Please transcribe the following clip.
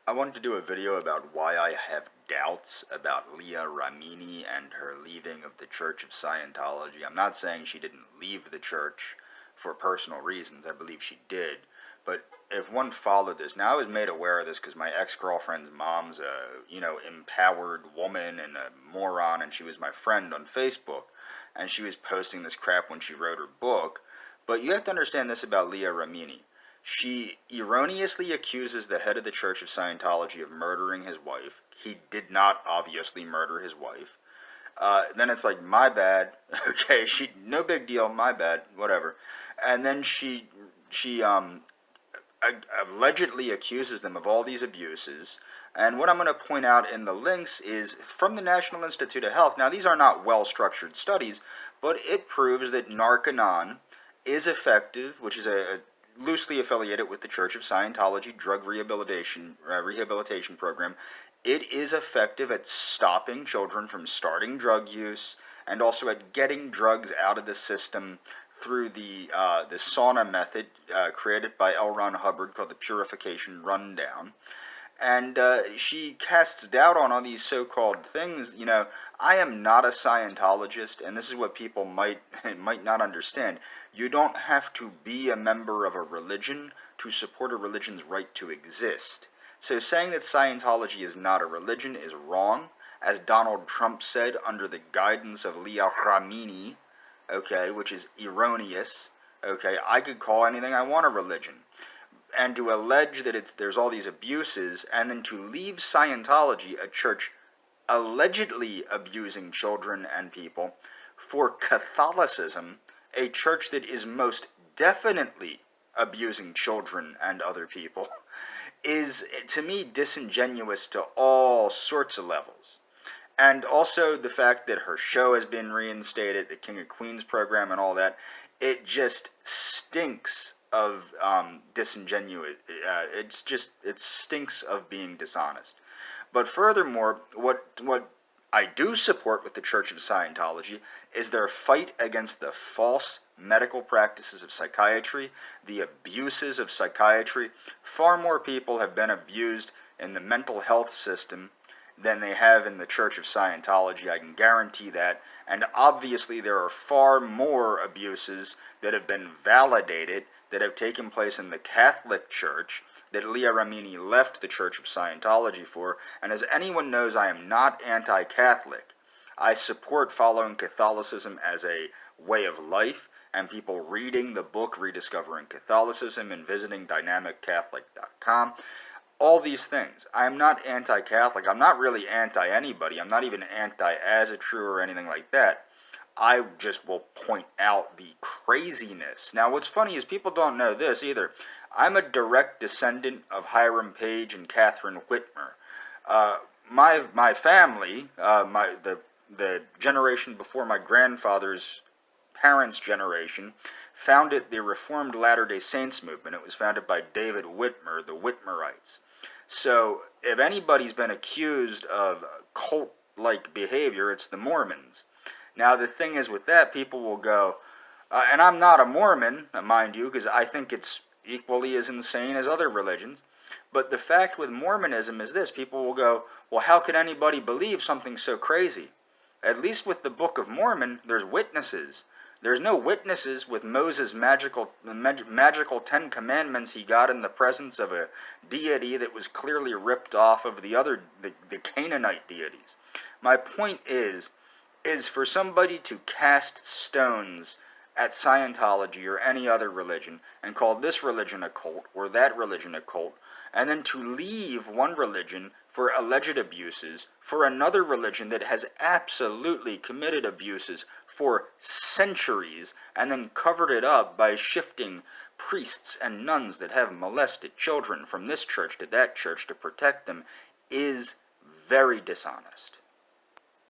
I wanted to do a video about why I have doubts about Leah Remini and her leaving of the Church of Scientology. I'm not saying she didn't leave the church for personal reasons. I believe she did. But if one followed this, now I was made aware of this because my ex-girlfriend's mom's a, empowered woman and a moron, and she was my friend on Facebook, and she was posting this crap when she wrote her book. But you have to understand this about Leah Remini. She erroneously accuses the head of the Church of Scientology of murdering his wife. He did not obviously murder his wife. Then it's like, my bad. Okay, no big deal, my bad, whatever. And then she allegedly accuses them of all these abuses. And what I'm going to point out in the links is from the National Institute of Health. Now, these are not well-structured studies, but it proves that Narconon is effective, which is a loosely affiliated with the Church of Scientology drug rehabilitation program. It is effective at stopping children from starting drug use and also at getting drugs out of the system through the sauna method created by L. Ron Hubbard called the purification rundown. And she casts doubt on all these so-called things. I am not a Scientologist, and this is what people might not understand. You don't have to be a member of a religion to support a religion's right to exist. So saying that Scientology is not a religion is wrong, as Donald Trump said under the guidance of Leah Remini, okay, which is erroneous. Okay, I could call anything I want a religion. And to allege that there's all these abuses, and then to leave Scientology, a church allegedly abusing children and people, for Catholicism, a church that is most definitely abusing children and other people, is, to me, disingenuous to all sorts of levels. And also the fact that her show has been reinstated, the King of Queens program and all that, it just stinks of disingenuous. It stinks of being dishonest. But furthermore, what I do support with the Church of Scientology is their fight against the false medical practices of psychiatry, the abuses of psychiatry. Far more people have been abused in the mental health system than they have in the Church of Scientology. I can guarantee that. And obviously there are far more abuses that have been validated that have taken place in the Catholic Church that Leah Remini left the Church of Scientology for. And as anyone knows, I am not anti-Catholic. I support following Catholicism as a way of life, and people reading the book Rediscovering Catholicism and visiting dynamiccatholic.com. All these things. I'm not anti-Catholic. I'm not really anti-anybody. I'm not even anti-Asatru or anything like that. I just will point out the craziness. Now, what's funny is people don't know this either. I'm a direct descendant of Hiram Page and Catherine Whitmer. My family, the generation before my grandfather's parents' generation, founded the Reformed Latter-day Saints movement. It was founded by David Whitmer, the Whitmerites. So, if anybody's been accused of cult-like behavior, it's the Mormons. Now, the thing is with that, people will go, and I'm not a Mormon, mind you, because I think it's equally as insane as other religions, but the fact with Mormonism is this: people will go, well, how could anybody believe something so crazy? At least with the Book of Mormon, there's witnesses. There's no witnesses with Moses' magical 10 Commandments he got in the presence of a deity that was clearly ripped off of the Canaanite deities. My point is for somebody to cast stones at Scientology or any other religion and call this religion a cult or that religion a cult, and then to leave one religion for alleged abuses for another religion that has absolutely committed abuses for centuries and then covered it up by shifting priests and nuns that have molested children from this church to that church to protect them, is very dishonest.